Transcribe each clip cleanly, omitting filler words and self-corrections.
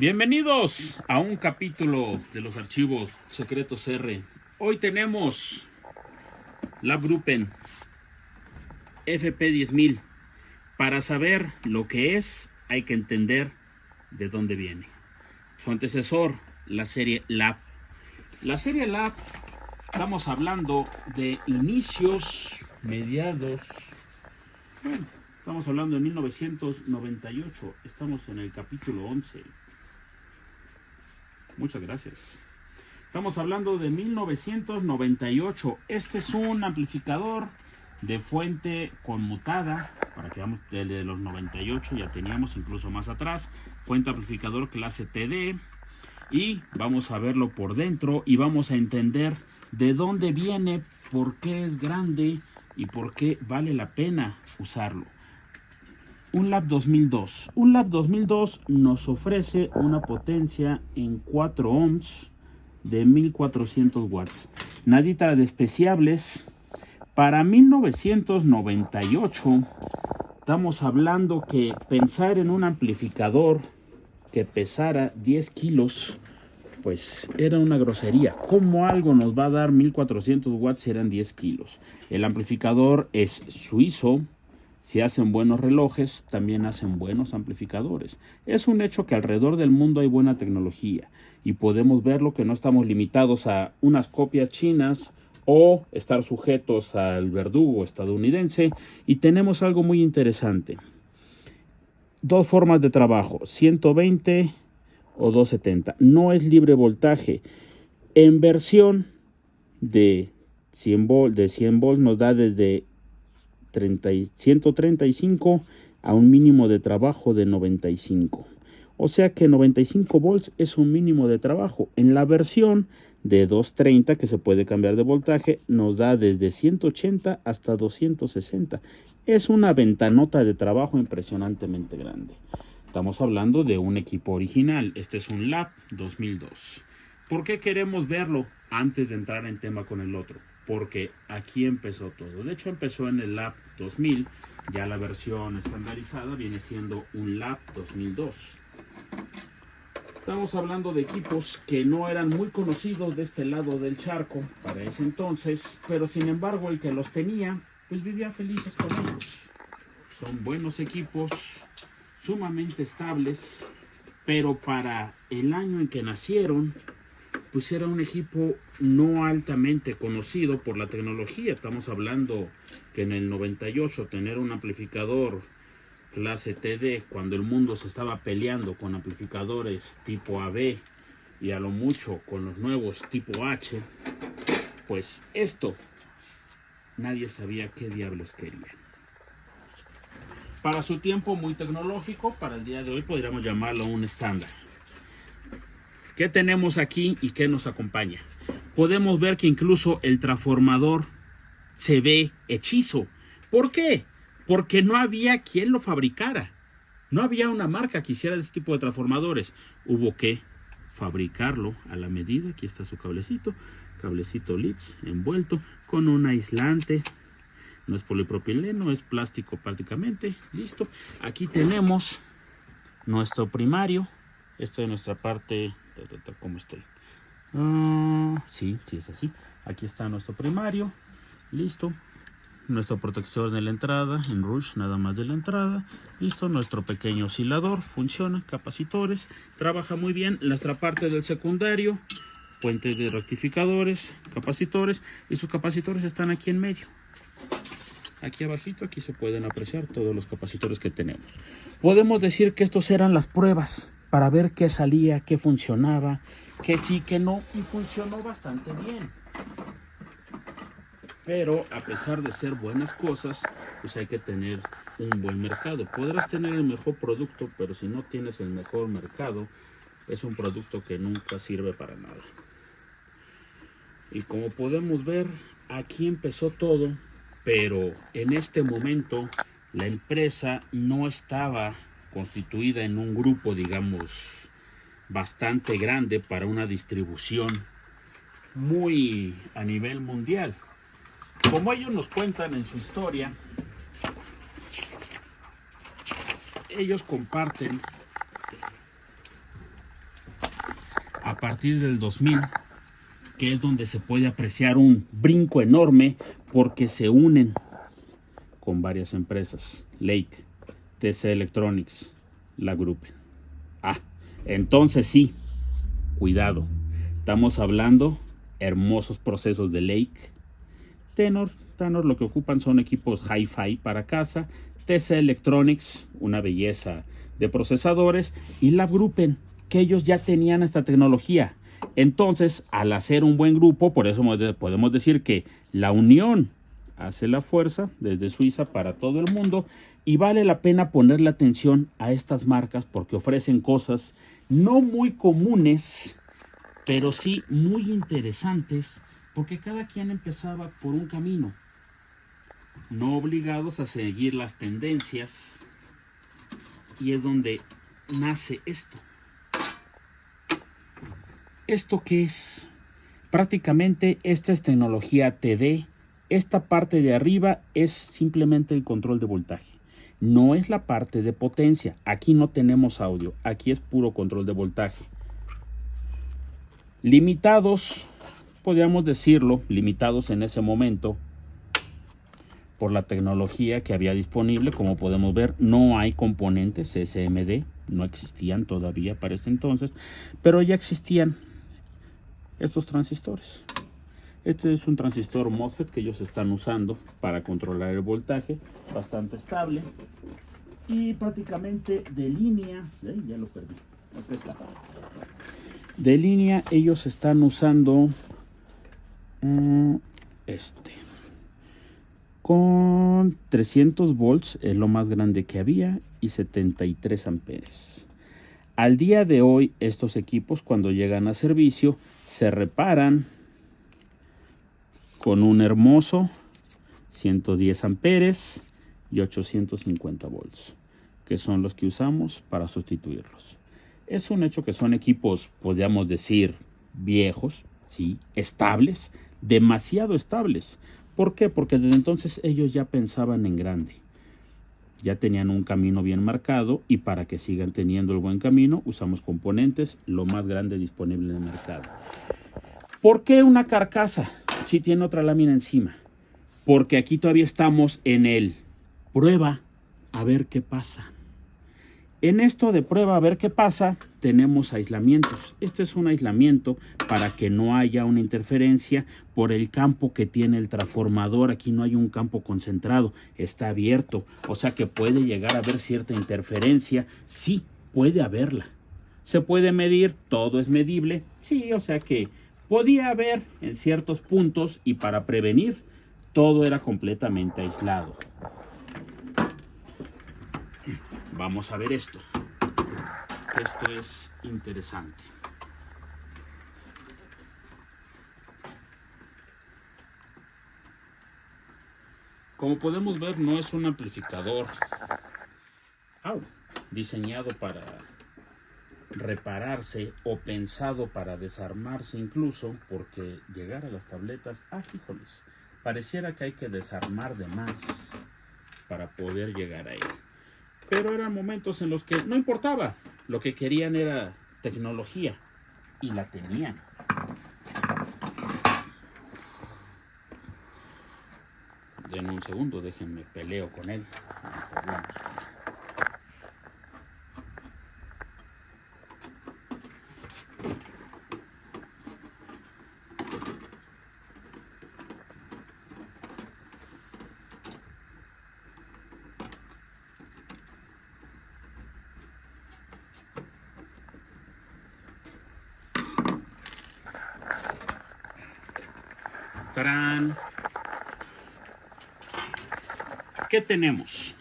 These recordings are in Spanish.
Bienvenidos a un capítulo de los archivos secretos R. Hoy tenemos Labgruppen FP10000. Para saber lo que es, hay que entender de dónde viene. Su antecesor, la serie Lab. La serie Lab, estamos hablando de inicios, mediados. Estamos hablando de 1998. Estamos en el capítulo 11. Muchas gracias. Estamos hablando de 1998. Este es un amplificador de fuente conmutada. Para que veamos, de los 98 ya teníamos incluso más atrás. Fuente amplificador clase TD. Y vamos a verlo por dentro y vamos a entender de dónde viene, por qué es grande y por qué vale la pena usarlo. Un Lab 2002. Un Lab 2002 nos ofrece una potencia en 4 ohms de 1400 watts. Nadita de despreciables. Para 1998 estamos hablando que pensar en un amplificador que pesara 10 kilos, pues era una grosería. ¿Cómo algo nos va a dar 1400 watts si eran 10 kilos? El amplificador es suizo. Si hacen buenos relojes, también hacen buenos amplificadores. Es un hecho que alrededor del mundo hay buena tecnología y podemos verlo, que no estamos limitados a unas copias chinas o estar sujetos al verdugo estadounidense. Y tenemos algo muy interesante. Dos formas de trabajo, 120 o 270. No es libre voltaje. En versión de 100 volts nos da desde 135 a un mínimo de trabajo de 95. O sea que 95 volts es un mínimo de trabajo. En la versión de 230, que se puede cambiar de voltaje, nos da desde 180 hasta 260. Es una ventanota de trabajo impresionantemente grande. Estamos hablando de un equipo original. Este es un Lab 2002. ¿Por qué queremos verlo antes de entrar en tema con el otro? Porque aquí empezó todo. De hecho, empezó en el Lab 2000. Ya la versión estandarizada viene siendo un Lab 2002. Estamos hablando de equipos que no eran muy conocidos de este lado del charco para ese entonces, pero sin embargo el que los tenía, pues vivía felices con ellos. Son buenos equipos, sumamente estables, pero para el año en que nacieron, pues era un equipo no altamente conocido por la tecnología. Estamos hablando que en el 98 tener un amplificador clase TD, cuando el mundo se estaba peleando con amplificadores tipo AB y a lo mucho con los nuevos tipo H, pues esto nadie sabía qué diablos querían. Para su tiempo muy tecnológico, para el día de hoy podríamos llamarlo un estándar. ¿Qué tenemos aquí y qué nos acompaña? Podemos ver que incluso el transformador se ve hechizo. ¿Por qué? Porque no había quien lo fabricara. No había una marca que hiciera este tipo de transformadores. Hubo que fabricarlo a la medida. Aquí está su cablecito Leeds envuelto con un aislante. No es polipropileno, es plástico prácticamente. Listo. Aquí tenemos nuestro primario. Esta es nuestra parte. ¿Cómo estoy? Sí, es así. Aquí está nuestro primario. Listo. Nuestro protector de la entrada, en Rush, nada más de la entrada. Listo. Nuestro pequeño oscilador. Funciona. Capacitores. Trabaja muy bien. Nuestra parte del secundario. Puente de rectificadores. Capacitores. Y sus capacitores están aquí en medio. Aquí abajito, aquí se pueden apreciar todos los capacitores que tenemos. Podemos decir que estos eran las pruebas para ver qué salía, qué funcionaba, que sí, que no, y funcionó bastante bien. Pero a pesar de ser buenas cosas, pues hay que tener un buen mercado. Podrás tener el mejor producto, pero si no tienes el mejor mercado, es un producto que nunca sirve para nada. Y como podemos ver, aquí empezó todo. Pero en este momento la empresa no estaba constituida en un grupo, digamos, bastante grande para una distribución muy a nivel mundial. Como ellos nos cuentan en su historia, ellos comparten partir del 2000, que es donde se puede apreciar un brinco enorme porque se unen con varias empresas, Lake, TC Electronics, la Gruppen. Entonces sí, cuidado, estamos hablando hermosos procesos de Lake. Tenor lo que ocupan son equipos hi-fi para casa, TC Electronics, una belleza de procesadores, y la Gruppen, que ellos ya tenían esta tecnología. Entonces, al hacer un buen grupo, por eso podemos decir que la unión hace la fuerza desde Suiza para todo el mundo, y vale la pena ponerle atención a estas marcas porque ofrecen cosas no muy comunes, pero sí muy interesantes, porque cada quien empezaba por un camino, no obligados a seguir las tendencias, y es donde nace esto. ¿Esto qué es? Prácticamente esta es tecnología TD. Esta parte de arriba es simplemente el control de voltaje. No es la parte de potencia. Aquí no tenemos audio. Aquí es puro control de voltaje. Limitados, podríamos decirlo, limitados en ese momento por la tecnología que había disponible. Como podemos ver, no hay componentes SMD. No existían todavía para ese entonces, pero ya existían estos transistores. Este es un transistor MOSFET que ellos están usando para controlar el voltaje, bastante estable, y prácticamente de línea, ya lo perdí, aquí está. De línea ellos están usando con 300 volts, es lo más grande que había, y 73 amperes. Al día de hoy, estos equipos, cuando llegan a servicio, se reparan con un hermoso 110 amperes y 850 volts, que son los que usamos para sustituirlos. Es un hecho que son equipos, podríamos decir, viejos, sí, estables, demasiado estables. ¿Por qué? Porque desde entonces ellos ya pensaban en grande. Ya tenían un camino bien marcado, y para que sigan teniendo el buen camino, usamos componentes lo más grande disponible en el mercado. ¿Por qué una carcasa si tiene otra lámina encima? Porque aquí todavía estamos en el prueba a ver qué pasa. En esto de prueba a ver qué pasa, tenemos aislamientos. Este es un aislamiento para que no haya una interferencia por el campo que tiene el transformador. Aquí no hay un campo concentrado, está abierto. O sea que puede llegar a haber cierta interferencia. Sí, puede haberla. ¿Se puede medir? Todo es medible. Sí, o sea que podía haber en ciertos puntos, y para prevenir, todo era completamente aislado. Vamos a ver esto. Esto es interesante. Como podemos ver, no es un amplificador diseñado para repararse o pensado para desarmarse incluso, porque llegar a las tabletas, híjoles, pareciera que hay que desarmar de más para poder llegar ahí. Pero eran momentos en los que no importaba, lo que querían era tecnología, y la tenían. Denme un segundo, déjenme peleo con él. ¡Tarán! ¿Qué tenemos?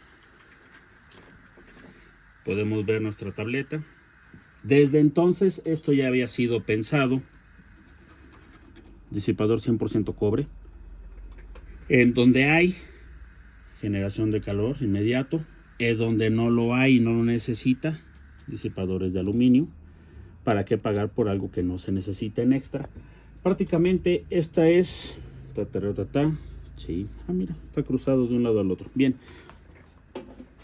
Podemos ver nuestra tableta. Desde entonces esto ya había sido pensado. Disipador 100% cobre, en donde hay generación de calor inmediato, en donde no lo hay y no lo necesita, disipadores de aluminio. ¿Para qué pagar por algo que no se necesita en extra? Prácticamente esta es sí, mira, está cruzado de un lado al otro. Bien,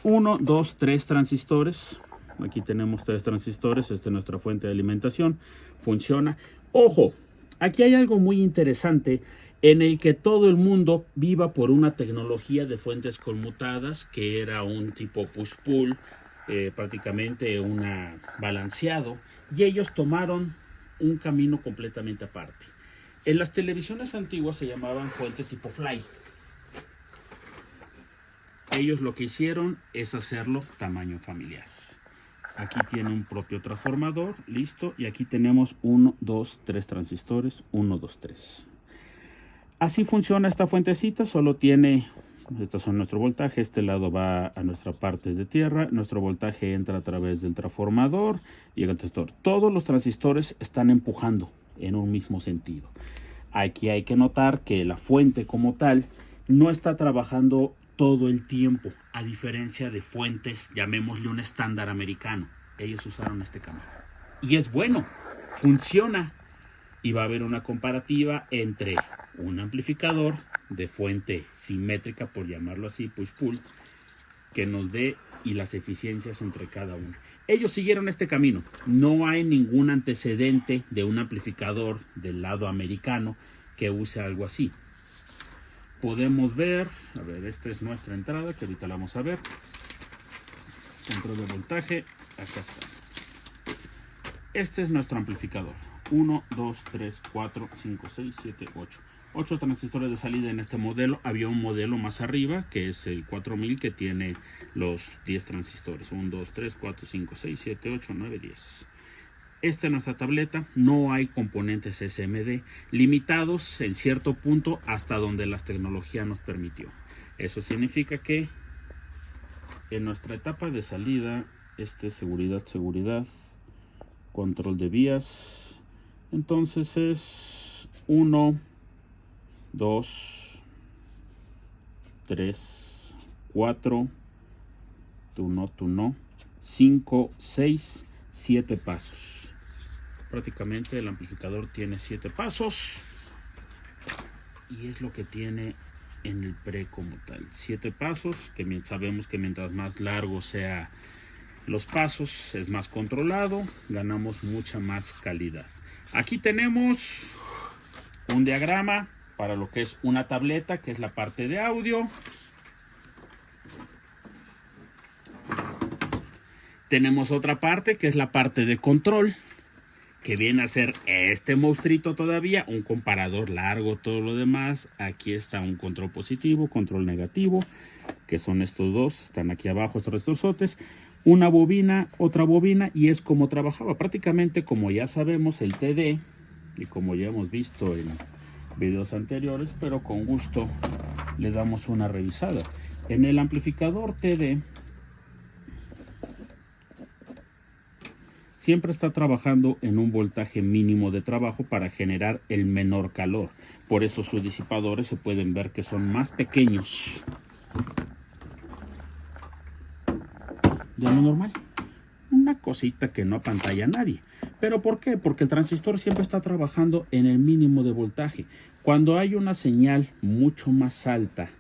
1, 2, 3 transistores Aquí tenemos 3 transistores. Esta es nuestra fuente de alimentación. Funciona. Ojo, aquí hay algo muy interesante en el que todo el mundo viva por una tecnología de fuentes conmutadas, que era un tipo push-pull, prácticamente una balanceado, y ellos tomaron un camino completamente aparte. En las televisiones antiguas se llamaban fuente tipo fly. Ellos lo que hicieron es hacerlo tamaño familiar. Aquí tiene un propio transformador, listo, y aquí tenemos 1, 2, 3 transistores, 1, 2, 3. Así funciona esta fuentecita, solo tiene, estos son nuestro voltaje, este lado va a nuestra parte de tierra, nuestro voltaje entra a través del transformador y el transistor. Todos los transistores están empujando en un mismo sentido. Aquí hay que notar que la fuente como tal no está trabajando todo el tiempo, a diferencia de fuentes, llamémosle un estándar americano. Ellos usaron este camino. Y es bueno, funciona. Y va a haber una comparativa entre un amplificador de fuente simétrica, por llamarlo así, push-pull, que nos dé y las eficiencias entre cada uno. Ellos siguieron este camino. No hay ningún antecedente de un amplificador del lado americano que use algo así. Podemos ver, a ver, esta es nuestra entrada, que ahorita la vamos a ver. Control de voltaje, acá está. Este es nuestro amplificador. 1, 2, 3, 4, 5, 6, 7, 8. 8 transistores de salida en este modelo. Había un modelo más arriba, que es el 4000, que tiene los 10 transistores. 1, 2, 3, 4, 5, 6, 7, 8, 9, 10. Esta es nuestra tableta. No hay componentes SMD, limitados en cierto punto hasta donde la tecnología nos permitió. Eso significa que en nuestra etapa de salida, seguridad, control de vías. Entonces es 1, 2, 3, 4, tú no, 5, 6, 7 pasos. Prácticamente el amplificador tiene 7 pasos y es lo que tiene en el pre como tal. 7 pasos, que sabemos que mientras más largo sea los pasos es más controlado, ganamos mucha más calidad. Aquí tenemos un diagrama para lo que es una tableta, que es la parte de audio. Tenemos otra parte que es la parte de control, que viene a ser este monstruito todavía, un comparador largo, todo lo demás. Aquí está un control positivo, control negativo, que son estos dos, están aquí abajo estos resortes. Una bobina, otra bobina, y es como trabajaba prácticamente, como ya sabemos, el TD, y como ya hemos visto en videos anteriores, pero con gusto le damos una revisada. En el amplificador TD siempre está trabajando en un voltaje mínimo de trabajo para generar el menor calor. Por eso sus disipadores se pueden ver que son más pequeños de lo normal. Una cosita que no apantalla a nadie. ¿Pero por qué? Porque el transistor siempre está trabajando en el mínimo de voltaje. Cuando hay una señal mucho más alta,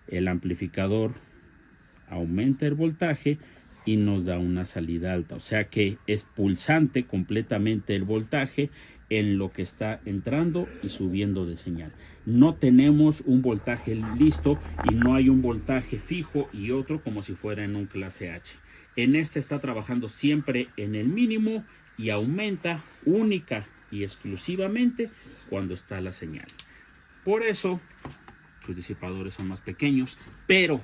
el amplificador aumenta el voltaje y nos da una salida alta. O sea que es pulsante completamente el voltaje en lo que está entrando y subiendo de señal. No tenemos un voltaje listo y no hay un voltaje fijo y otro como si fuera en un clase H. En este está trabajando siempre en el mínimo y aumenta única y exclusivamente cuando está la señal. Por eso sus disipadores son más pequeños, pero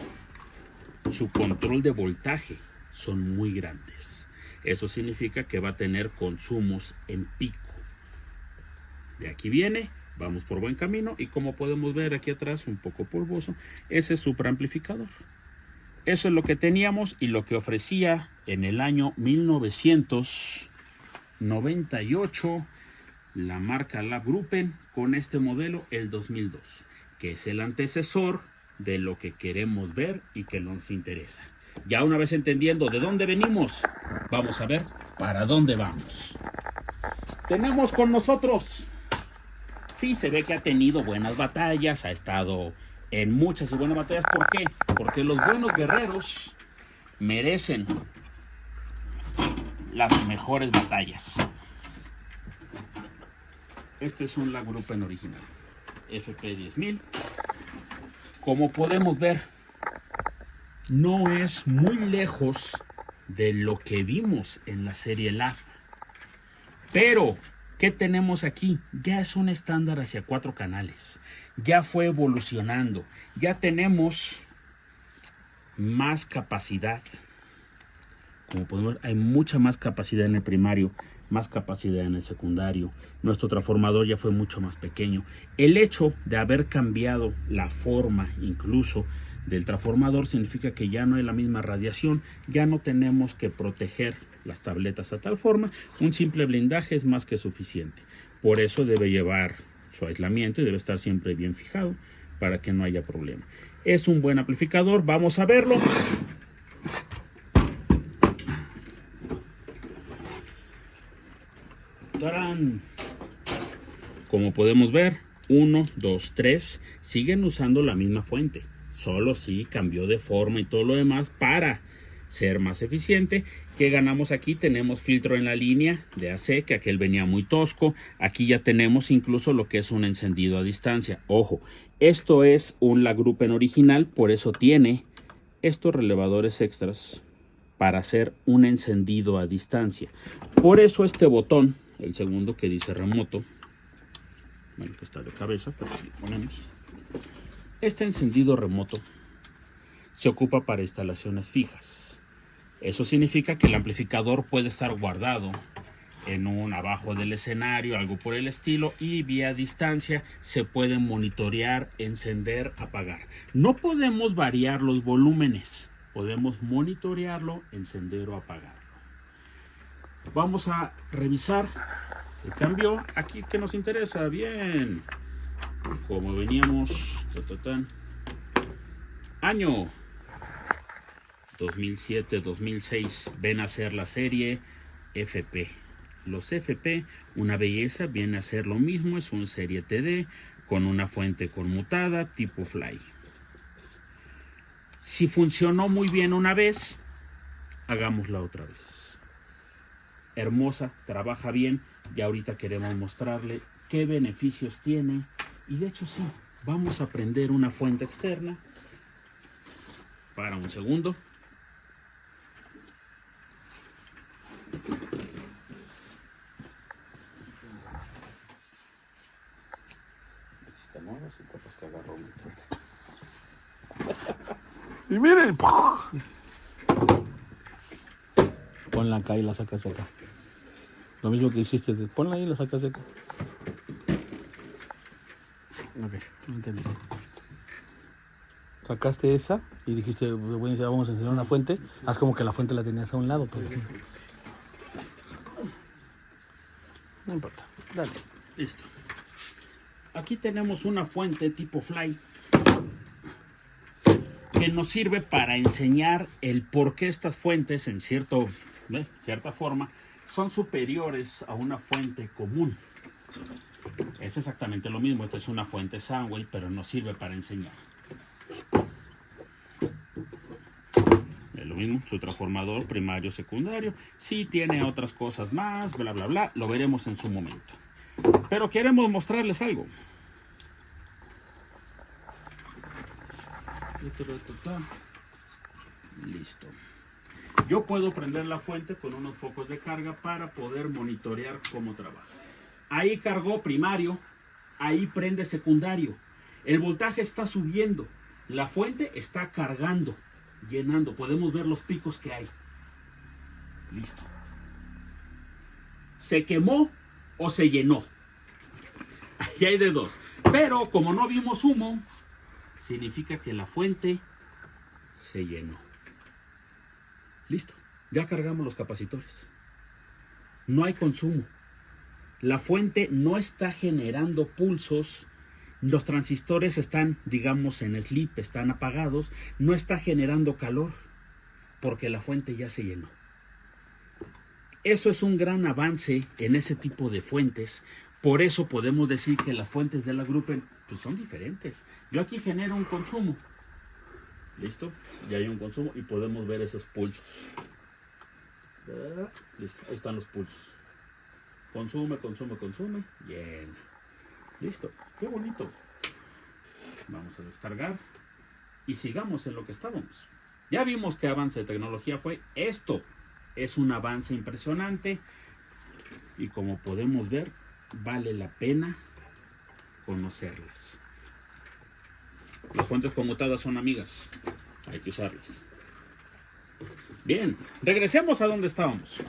su control de voltaje son muy grandes. Eso significa que va a tener consumos en pico. De aquí viene, vamos por buen camino, y como podemos ver aquí atrás, un poco polvoso, ese es superamplificador. Eso es lo que teníamos y lo que ofrecía en el año 1998 la marca Labgruppen con este modelo, el 2002, que es el antecesor de lo que queremos ver y que nos interesa. Ya una vez entendiendo de dónde venimos, vamos a ver para dónde vamos. Tenemos con nosotros, sí, se ve que ha tenido buenas batallas, ha estado en muchas y buenas batallas. ¿Por qué? Porque los buenos guerreros merecen las mejores batallas. Este es un Lagruppen original, FP10000. Como podemos ver, no es muy lejos de lo que vimos en la serie LAV. Pero, ¿qué tenemos aquí? Ya es un estándar hacia 4 canales. Ya fue evolucionando. Ya tenemos más capacidad. Como podemos ver, hay mucha más capacidad en el primario, más capacidad en el secundario. Nuestro transformador ya fue mucho más pequeño. El hecho de haber cambiado la forma incluso del transformador significa que ya no hay la misma radiación, ya no tenemos que proteger las tabletas a tal forma. Un simple blindaje es más que suficiente. Por eso debe llevar su aislamiento y debe estar siempre bien fijado para que no haya problema. Es un buen amplificador, vamos a verlo. ¡Tarán! Como podemos ver, 1, 2, 3 siguen usando la misma fuente. Solo sí cambió de forma y todo lo demás para ser más eficiente. ¿Qué ganamos aquí? Tenemos filtro en la línea de AC, que aquel venía muy tosco. Aquí ya tenemos incluso lo que es un encendido a distancia. Ojo, esto es un Lagruppen original, por eso tiene estos relevadores extras para hacer un encendido a distancia. Por eso este botón, el segundo que dice remoto, bueno, que está de cabeza, pero aquí lo ponemos. Este encendido remoto se ocupa para instalaciones fijas. Eso significa que el amplificador puede estar guardado en un abajo del escenario, algo por el estilo, y vía distancia se puede monitorear, encender, apagar. No podemos variar los volúmenes, podemos monitorearlo, encender o apagarlo. Vamos a revisar el cambio aquí que nos interesa. Bien, como veníamos, año 2007-2006, ven a ser la serie FP. Los FP, una belleza, viene a ser lo mismo, es una serie TD con una fuente conmutada tipo Fly. Si funcionó muy bien una vez, hagámosla otra vez. Hermosa, trabaja bien, y ahorita queremos mostrarle qué beneficios tiene. Y de hecho sí, vamos a prender una fuente externa. Para un segundo. Está nueva, así capaz que agarró un Y miren, ponla acá y la sacas acá. Lo mismo que hiciste, ponla ahí y la sacas acá. Ok, no entendiste. sacaste esa y dijiste, bueno, ya vamos a encender una fuente. Haz como que la fuente la tenías a un lado, pero no importa. Dale. Listo. Aquí tenemos una fuente tipo Fly que nos sirve para enseñar el por qué estas fuentes en cierta forma son superiores a una fuente común. Es exactamente lo mismo. Esta es una fuente Sunway, pero nos sirve para enseñar. Es lo mismo, su transformador primario, secundario. Sí tiene otras cosas más, bla, bla, bla. Lo veremos en su momento. Pero queremos mostrarles algo. Listo. Yo puedo prender la fuente con unos focos de carga para poder monitorear cómo trabaja. Ahí cargó primario, ahí prende secundario. El voltaje está subiendo, la fuente está cargando, llenando. Podemos ver los picos que hay. Listo. ¿Se quemó o se llenó? Ahí hay de dos. Pero como no vimos humo, significa que la fuente se llenó. Listo. Ya cargamos los capacitores. No hay consumo. La fuente no está generando pulsos. Los transistores están, digamos, en sleep, están apagados. No está generando calor porque la fuente ya se llenó. Eso es un gran avance en ese tipo de fuentes. Por eso podemos decir que las fuentes de Lagruppen pues son diferentes. Yo aquí genero un consumo. ¿Listo? Ya hay un consumo y podemos ver esos pulsos. Listo, ahí están los pulsos. Consume. Bien. Listo, qué bonito. Vamos a descargar y sigamos en lo que estábamos. Ya vimos qué avance de tecnología fue. Esto es un avance impresionante y como podemos ver, vale la pena conocerlas. Las fuentes conmutadas son amigas, hay que usarlas. Bien, regresemos a donde estábamos.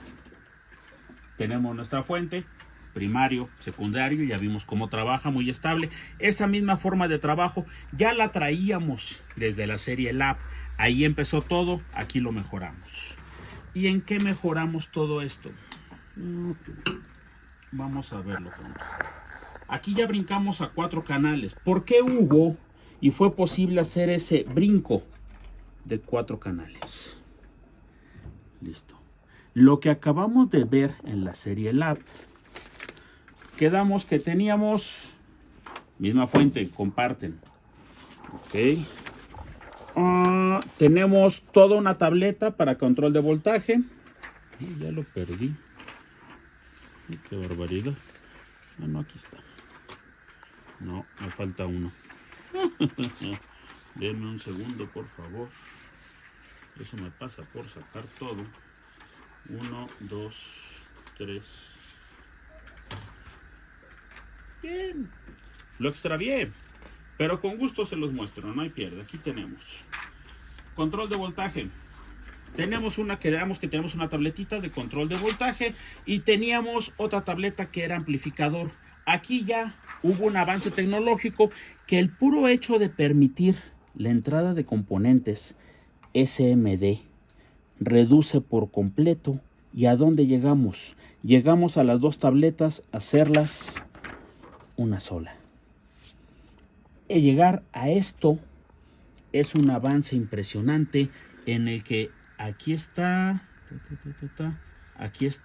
Tenemos nuestra fuente, primario, secundario, ya vimos cómo trabaja, muy estable. Esa misma forma de trabajo ya la traíamos desde la serie Lab. Ahí empezó todo, aquí lo mejoramos. ¿Y en qué mejoramos todo esto? Vamos a verlo juntos. Aquí ya brincamos a 4 canales. ¿Por qué hubo y fue posible hacer ese brinco de 4 canales? Listo. Lo que acabamos de ver en la serie Lab, quedamos que teníamos misma fuente, comparten. Ok. Tenemos toda una tableta para control de voltaje. Ya lo perdí. Qué barbaridad. No, aquí está. No, me falta uno. Denme un segundo, por favor. Eso me pasa por sacar todo. 1, 2, 3. Bien. Lo extravié. Pero con gusto se los muestro. No hay pierde. Aquí tenemos. Control de voltaje. Tenemos tenemos una tabletita de control de voltaje. Y teníamos otra tableta que era amplificador. Aquí ya hubo un avance tecnológico que el puro hecho de permitir la entrada de componentes SMD reduce por completo. ¿Y a dónde llegamos? Llegamos a las 2 tabletas a hacerlas una sola. Y llegar a esto es un avance impresionante en el que aquí está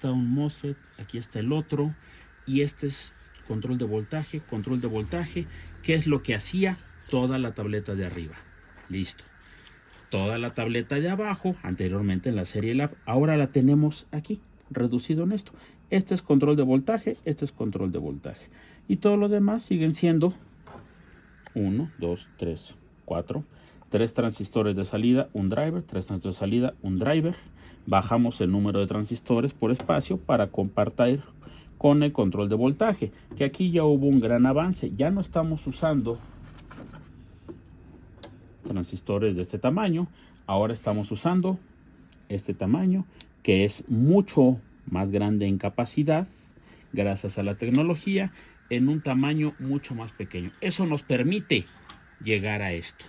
un MOSFET, aquí está el otro y este es control de voltaje, que es lo que hacía toda la tableta de arriba. Listo. Toda la tableta de abajo, anteriormente en la serie Lab, ahora la tenemos aquí, reducido en esto. Este es control de voltaje, este es control de voltaje. Y todo lo demás siguen siendo 1, 2, 3, 4. 3 transistores de salida, un driver, 3 transistores de salida, un driver. Bajamos el número de transistores por espacio para compartir con el control de voltaje, que aquí ya hubo un gran avance. Ya no estamos usando transistores de este tamaño, ahora estamos usando este tamaño, que es mucho más grande en capacidad, gracias a la tecnología, en un tamaño mucho más pequeño. Eso nos permite llegar a esto,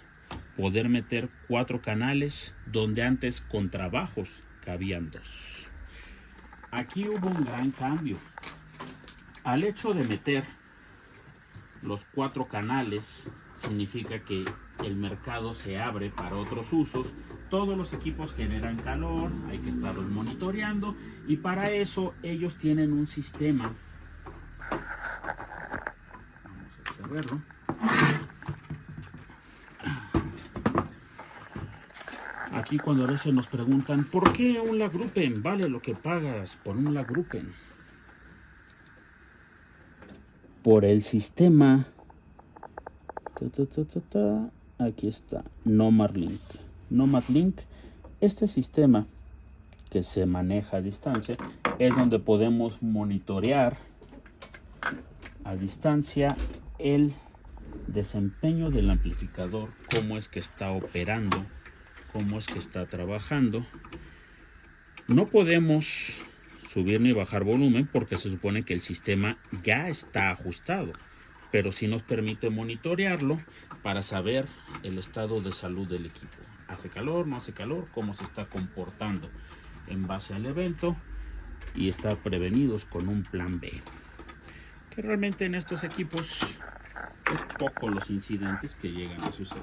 poder meter 4 canales donde antes con trabajos cabían 2. Aquí hubo un gran cambio. Al hecho de meter los 4 canales, significa que el mercado se abre para otros usos. Todos los equipos generan calor, hay que estarlos monitoreando y para eso ellos tienen un sistema. Vamos a verlo. Aquí cuando a veces nos preguntan ¿por qué un Lagruppen vale lo que pagas por un Lagruppen? Por el sistema. Aquí está, Nomad Link. Nomad Link, este sistema que se maneja a distancia, es donde podemos monitorear a distancia el desempeño del amplificador, cómo es que está operando, cómo es que está trabajando. No podemos subir ni bajar volumen porque se supone que el sistema ya está ajustado, pero sí nos permite monitorearlo para saber el estado de salud del equipo. ¿Hace calor? ¿No hace calor? ¿Cómo se está comportando en base al evento? Y estar prevenidos con un plan B. Que realmente en estos equipos es poco los incidentes que llegan a suceder.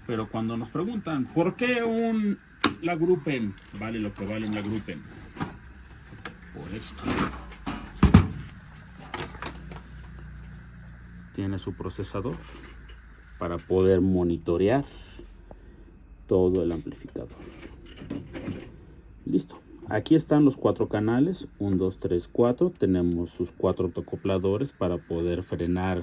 Pero cuando nos preguntan ¿por qué un Lagruppen vale lo que vale un Lagruppen? Por esto. Tiene su procesador para poder monitorear todo el amplificador. Listo. Aquí están los 4 canales, 1, 2, 3, 4. Tenemos sus 4 autoacopladores para poder frenar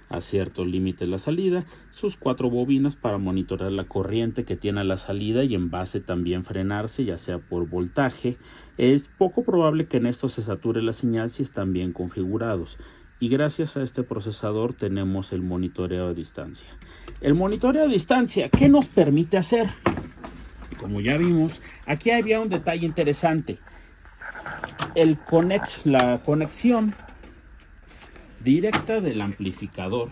a cierto límite la salida, sus 4 bobinas para monitorear la corriente que tiene a la salida y en base también frenarse, ya sea por voltaje. Es poco probable que en esto se sature la señal si están bien configurados. Y gracias a este procesador tenemos el monitoreo a distancia. El monitoreo a distancia, ¿qué nos permite hacer? Como ya vimos, aquí había un detalle interesante. La conexión directa del amplificador.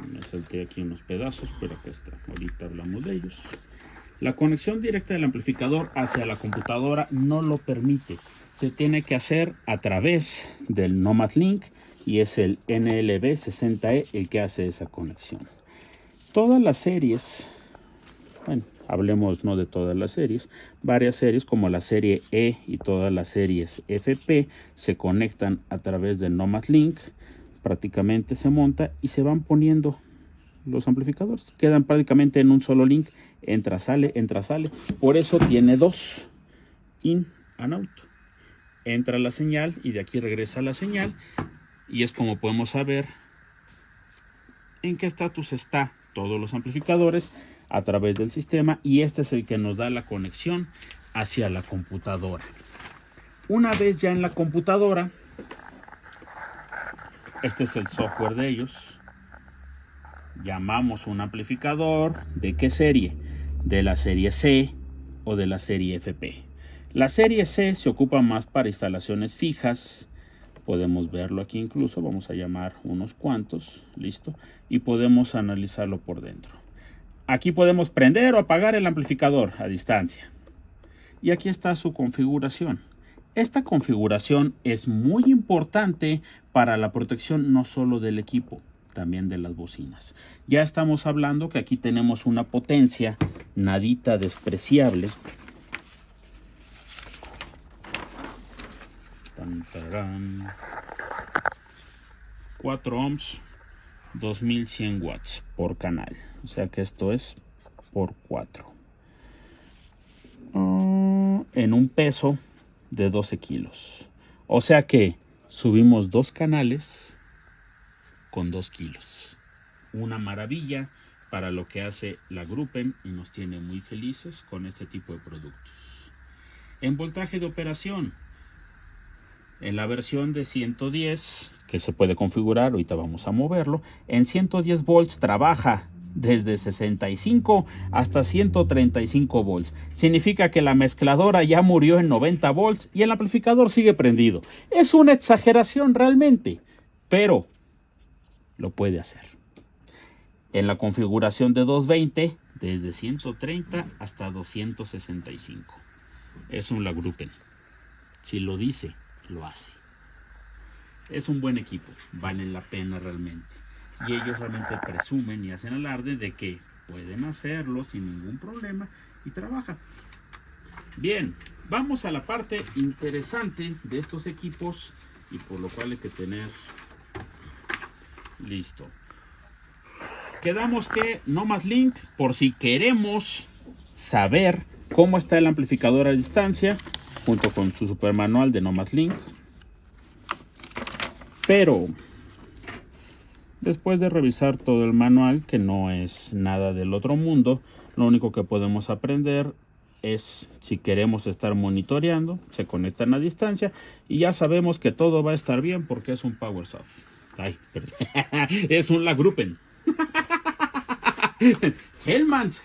Me salté aquí unos pedazos, pero acá está. Ahorita hablamos de ellos. La conexión directa del amplificador hacia la computadora no lo permite. Se tiene que hacer a través del Nomad Link y es el NLB60E el que hace esa conexión. Todas las series, bueno, hablemos no de todas las series, varias series como la serie E y todas las series FP se conectan a través del Nomad Link, prácticamente se monta y se van poniendo los amplificadores, quedan prácticamente en un solo link, entra, sale, por eso tiene 2, in and out, entra la señal y de aquí regresa la señal y es como podemos saber en qué estatus está todos los amplificadores a través del sistema y este es el que nos da la conexión hacia la computadora. Una vez ya en la computadora, este es el software de ellos. Llamamos un amplificador, ¿de qué serie? De la serie C o de la serie FP. La serie C se ocupa más para instalaciones fijas. Podemos verlo aquí incluso, vamos a llamar unos cuantos, listo, y podemos analizarlo por dentro. Aquí podemos prender o apagar el amplificador a distancia. Y aquí está su configuración. Esta configuración es muy importante para la protección no solo del equipo, también de las bocinas. Ya estamos hablando que aquí tenemos una potencia nadita despreciable. 4 ohms, 2100 watts por canal. O sea que esto es por 4. En un peso de 12 kilos. O sea que subimos 2 canales con 2 kilos. Una maravilla para lo que hace la Gruppen y nos tiene muy felices con este tipo de productos. En voltaje de operación, en la versión de 110 que se puede configurar, ahorita vamos a moverlo, en 110 volts trabaja desde 65 hasta 135 volts. Significa que la mezcladora ya murió en 90 volts y el amplificador sigue prendido. Es una exageración realmente, pero lo puede hacer. En la configuración de 220, desde 130 hasta 265. Es un La Gruppen. Si lo dice, lo hace. Es un buen equipo, vale la pena realmente. Y ellos realmente presumen y hacen alarde de que pueden hacerlo sin ningún problema y trabaja. Bien, vamos a la parte interesante de estos equipos y por lo cual hay que tener listo. Quedamos que Nomad Link, por si queremos saber cómo está el amplificador a distancia, junto con su super manual de Nomad Link. Pero después de revisar todo el manual, que no es nada del otro mundo, lo único que podemos aprender es si queremos estar monitoreando, se conectan a distancia y ya sabemos que todo va a estar bien porque es un PowerSoft. Ay, perdón. Es un La Gruppen. Hellmans.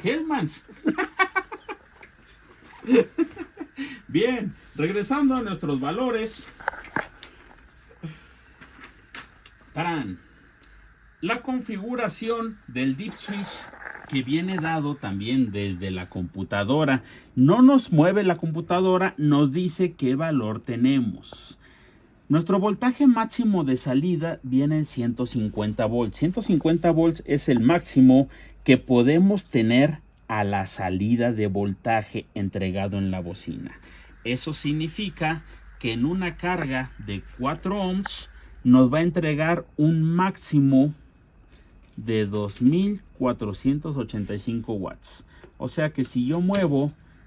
Bien, regresando a nuestros valores. ¡Tarán! La configuración del Deep Switch que viene dado también desde la computadora. No nos mueve la computadora, nos dice qué valor tenemos. Nuestro voltaje máximo de salida viene en 150 volts. 150 volts es el máximo que podemos tener a la salida de voltaje entregado en la bocina. Eso significa que en una carga de 4 ohms nos va a entregar un máximo de 2485 watts. O sea que si yo muevo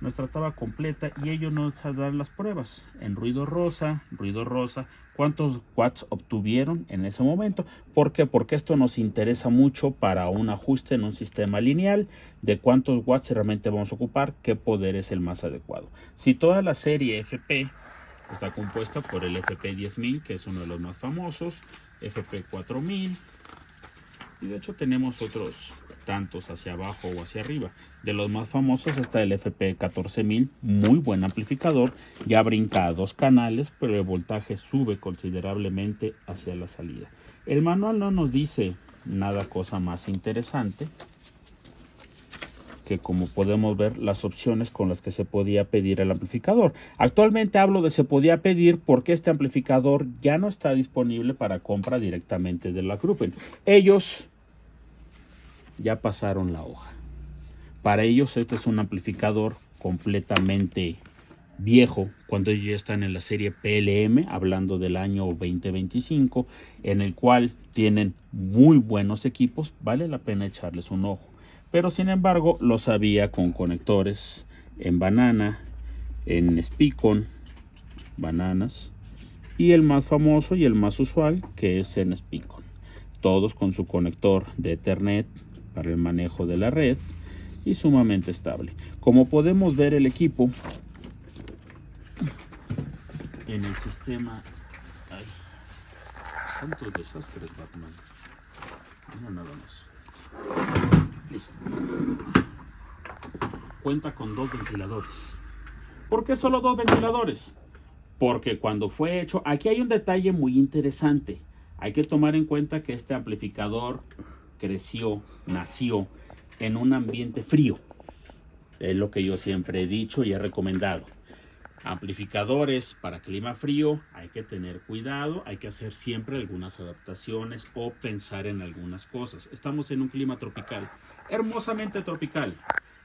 nuestra tabla completa y ellos nos dan las pruebas en ruido rosa, cuántos watts obtuvieron en ese momento. ¿Por qué? Porque esto nos interesa mucho para un ajuste en un sistema lineal de cuántos watts realmente vamos a ocupar, qué poder es el más adecuado. Si toda la serie FP está compuesta por el FP10000, que es uno de los más famosos, FP4000, y de hecho tenemos otros tantos hacia abajo o hacia arriba. De los más famosos está el FP14000, muy buen amplificador, ya brinca a 2 canales, pero el voltaje sube considerablemente hacia la salida. El manual no nos dice nada cosa más interesante que, como podemos ver, las opciones con las que se podía pedir el amplificador. Actualmente hablo de se podía pedir porque este amplificador ya no está disponible para compra directamente de la Gruppen. Ellos ya pasaron la hoja. Para ellos este es un amplificador completamente viejo, cuando ellos ya están en la serie PLM, hablando del año 2025, en el cual tienen muy buenos equipos, vale la pena echarles un ojo. Pero sin embargo los había con conectores en banana, en Spicon, bananas, y el más famoso y el más usual que es en Spicon. Todos con su conector de Ethernet para el manejo de la red y sumamente estable. Como podemos ver, el equipo en el sistema... ¡Ay! Santos desastres, Batman. No, nada más. Listo. Cuenta con 2 ventiladores. ¿Por qué solo 2 ventiladores? Porque cuando fue hecho, aquí hay un detalle muy interesante. Hay que tomar en cuenta que este amplificador nació en un ambiente frío. Es lo que yo siempre he dicho y he recomendado. Amplificadores para clima frío, hay que tener cuidado, hay que hacer siempre algunas adaptaciones o pensar en algunas cosas. Estamos en un clima tropical, hermosamente tropical,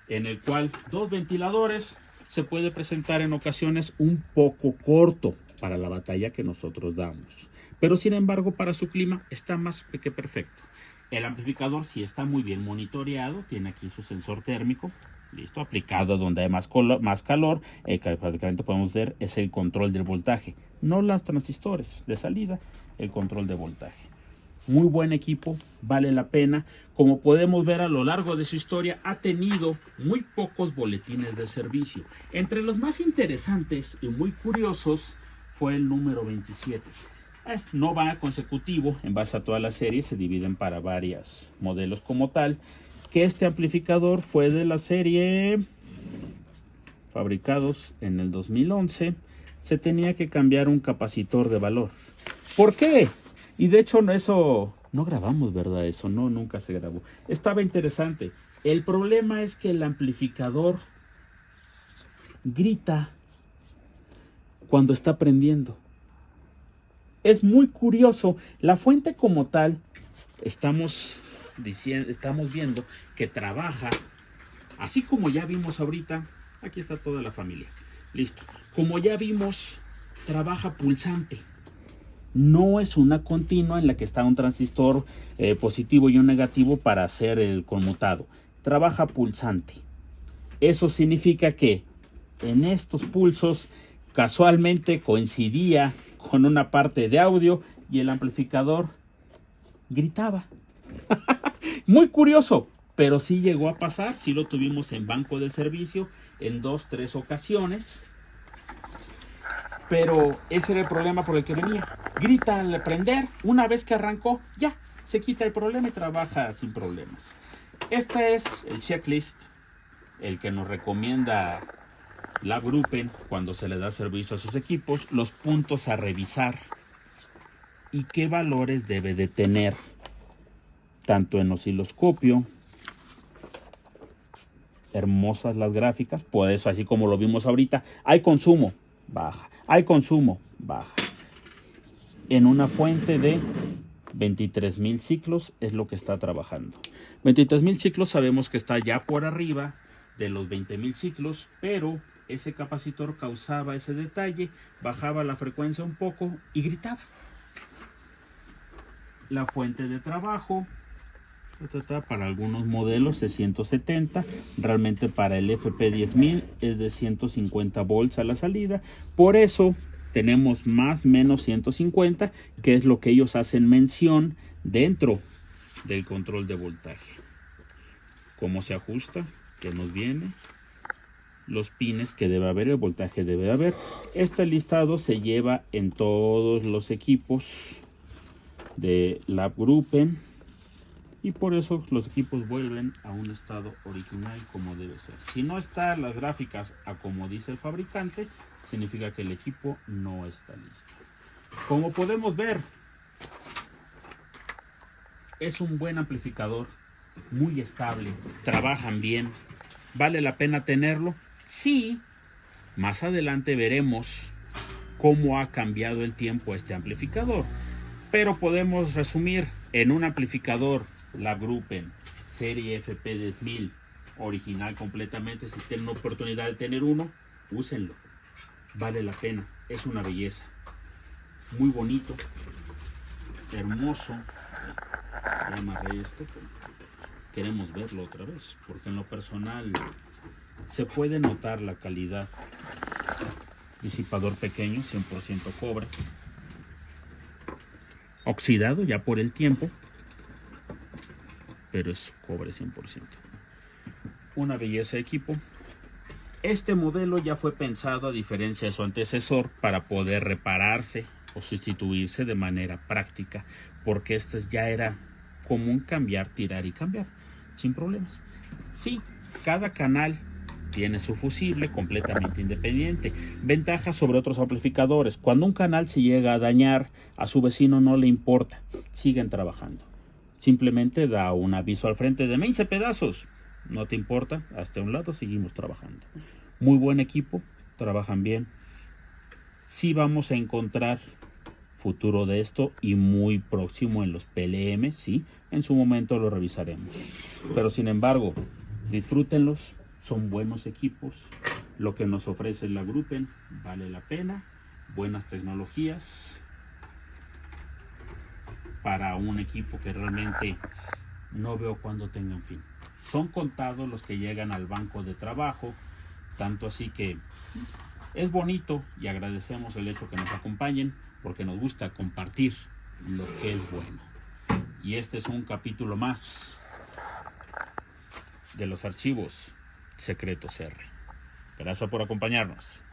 en el cual 2 ventiladores se puede presentar en ocasiones un poco corto para la batalla que nosotros damos. Pero sin embargo, para su clima está más que perfecto. El amplificador sí está muy bien monitoreado, tiene aquí su sensor térmico, listo, aplicado donde hay más calor, que prácticamente podemos ver es el control del voltaje, no los transistores de salida, el control de voltaje. Muy buen equipo, vale la pena. Como podemos ver a lo largo de su historia, ha tenido muy pocos boletines de servicio. Entre los más interesantes y muy curiosos fue el número 27. No va consecutivo, en base a toda la serie, se dividen para varios modelos como tal, que este amplificador fue de la serie fabricados en el 2011, se tenía que cambiar un capacitor de valor. ¿Por qué? Y de hecho eso no grabamos, ¿verdad? Eso no, nunca se grabó. Estaba interesante. El problema es que el amplificador grita cuando está prendiendo. Es muy curioso. La fuente como tal, estamos viendo que trabaja, así como ya vimos ahorita. Aquí está toda la familia. Listo. Como ya vimos, trabaja pulsante. No es una continua en la que está un transistor positivo y un negativo para hacer el conmutado. Trabaja pulsante. Eso significa que en estos pulsos casualmente coincidía con una parte de audio y el amplificador gritaba. Muy curioso, pero sí llegó a pasar. Sí lo tuvimos en banco de servicio en 2-3 ocasiones. Pero ese era el problema por el que venía. Grita al prender, una vez que arrancó, ya, se quita el problema y trabaja sin problemas. Este es el checklist, el que nos recomienda la Gruppen cuando se le da servicio a sus equipos, los puntos a revisar y qué valores debe de tener, tanto en osciloscopio. Hermosas las gráficas, por eso, así como lo vimos ahorita, hay consumo, baja. Hay consumo, baja. En una fuente de 23,000 ciclos es lo que está trabajando. 23,000 ciclos sabemos que está ya por arriba de los 20,000 ciclos, pero ese capacitor causaba ese detalle, bajaba la frecuencia un poco y gritaba. La fuente de trabajo Para algunos modelos es 170, realmente para el FP10000 es de 150 volts a la salida. Por eso tenemos más menos 150, que es lo que ellos hacen mención dentro del control de voltaje. Cómo se ajusta, que nos viene, los pines que debe haber, el voltaje debe haber. Este listado se lleva en todos los equipos de Labgruppen y por eso los equipos vuelven a un estado original como debe ser. Si no están las gráficas a como dice el fabricante, significa que el equipo no está listo. Como podemos ver, es un buen amplificador, muy estable, trabajan bien. ¿Vale la pena tenerlo? Sí. Más adelante veremos cómo ha cambiado el tiempo este amplificador. Pero podemos resumir en un amplificador Labgruppen serie FP10000 original completamente. Si tienen la oportunidad de tener uno, úsenlo. Vale la pena, es una belleza. Muy bonito, hermoso. Ya amarré esto, queremos verlo otra vez, porque en lo personal se puede notar la calidad. Disipador pequeño, 100% cobre, oxidado ya por el tiempo, pero es cobre 100%. Una belleza de equipo. Este modelo ya fue pensado, a diferencia de su antecesor, para poder repararse o sustituirse de manera práctica, porque este ya era común cambiar, tirar y cambiar sin problemas. Sí, cada canal tiene su fusible completamente independiente. Ventaja sobre otros amplificadores: cuando un canal se llega a dañar, a su vecino no le importa, siguen trabajando. Simplemente da un aviso al frente de: me hice pedazos. No te importa, hasta un lado seguimos trabajando. Muy buen equipo, trabajan bien. Sí vamos a encontrar futuro de esto y muy próximo en los PLM, sí, en su momento lo revisaremos. Pero sin embargo, disfrútenlos, son buenos equipos. Lo que nos ofrece Labgruppen vale la pena. Buenas tecnologías para un equipo que realmente no veo cuándo tengan fin. Son contados los que llegan al banco de trabajo, tanto así que es bonito y agradecemos el hecho que nos acompañen, porque nos gusta compartir lo que es bueno. Y este es un capítulo más de los archivos secretos R. Gracias por acompañarnos.